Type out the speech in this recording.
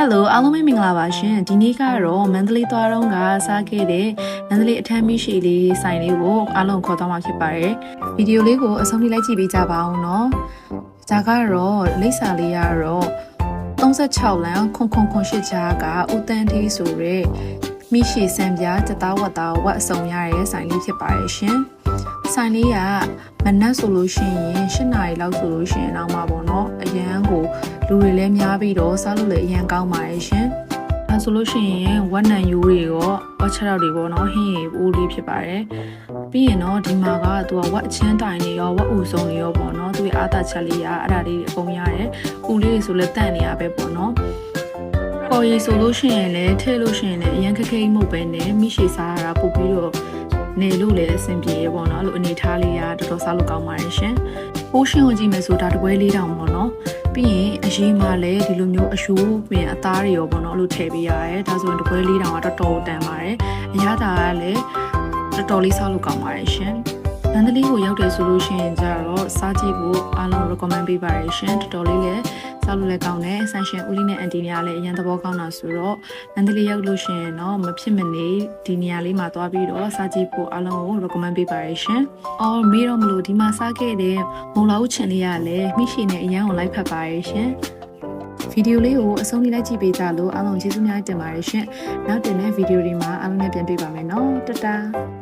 Hello အားလုံးပဲမင်္ဂလာပါရှင်ဒီနေ့ကတော့မန္တလေးသွားတော့ကစားခဲ့တဲ့မန္တလေးအထမ်းမရှိလေးဆိုင်လေးကိုအားလုံးခေါ်သွားမှာဖြစ်ပါတယ်ဗီဒီယိုလေးကိုအဆုံးထိလိုက်ကြည့်ပေးကြပါအောင်နော်ဒါကတော့လိပ်စာလေးကတော့36လမ်း0008ကြားကဦးတန်းသေးဆိုတဲ့မိရှိစံပြားတသားဝတ်သားဝတ်အစုံရတဲ့ဆိုင်လေးဖြစ်ပါတယ်ရှင်ဆိုင်လေးကမနက်ဆိုလို့ရှိရင်8နာရီလောက်ဆိုလို့ရှိရင်တော့မှာပေါ့နော်အရန်ကိုလူတွေလည်းများပြီးတော့စားလို့လည်းအရန်ကောင်းပါတယ်ရှင်ဒါဆိုလို့ရှိရင်ဝက်နံယိုးတွေရောဝက်ချက်တော့တွေပေါ့နော်ဟင်းအိုးလေးဖြစ်ပါတယ်ပြီးရင်တော့ဒီမှာကသူကဝက်အချင်းတိုင်တွေရောဝက်ဥစုံတွေရောပေါ့နော်သူရဲ့အားသာချက်လေးကအဲ့ဒါလေးအကုန်ရတယ်ဥလေးတွေဆိုလည်းတန့်နေရပဲပေါ့နော်ပေါ်ရီဆိုလို့ရှိရင်လည်းထဲလို့ရှိရင်လည်းအရန်ခက်ခဲမှုပဲနဲ့မိရှိစားရတာပို့ပြီးတော့နေလို့လည်းအဆင်ပြေရပေါ့နော်အဲ့လိုအနေထားလေးကတော်တော်စားလို့ကောင်းပါတယ်ရှင်ပိုးရှင်းကိုကြည့်မယ်ဆိုတာတပွဲ4တောင်ပေါ့နော်ပြီးရင်အရေးမှလည်းဒီလိုမျိုးအရှိုးပြင်အသားတွေရောပေါ့နော်အဲ့လိုထည့်ပေးရတယ်ဒါဆိုရင်တပွဲ4တောင်ကတော်တော်တန်ပါတယ်အရသာကလည်းတော်တော်လေးစားလို့ကောင်းပါတယ်ရှင်မန္တလေးကိုရောက်တယ်ဆိုလို့ရှိရင်ကြတော့စားကြည့်ဖို့အားလုံး recommend ပေးပါတယ်ရှင်တော်တော်လေးလည်းစားလို့လည်းကောင်းတယ်ဆန်ရှင်ဦးလေးနဲ့အန်တီနေရာလည်းအရင်သဘောကောင်းတာဆိုတော့မန္တလေးရောက်လို့ရှိရင်တော့မဖြစ်မနေဒီနေရာလေးမှာသွားပြီးတော့စားကြည့်ဖို့အားလုံးကို recommend ပေးပါတယ်ရှင်အော်မေးတော့မလို့ဒီမှာစားခဲ့တဲ့မုံလာဦးချင်လေးကလည်းမိရှိနဲ့အရန်ကိုလိုက်ဖက်ပါတယ်ရှင်ဗီဒီယိုလေးကိုအဆုံးထိလိုက်ကြည့်ပေးကြလို့အားလုံးကျေးဇူးများတင်ပါတယ်ရှင်နောက်တင်တဲ့ဗီဒီယိုတွေမှာအားလုံးနဲ့ပြန်တွေ့ပါမယ်နော်တတား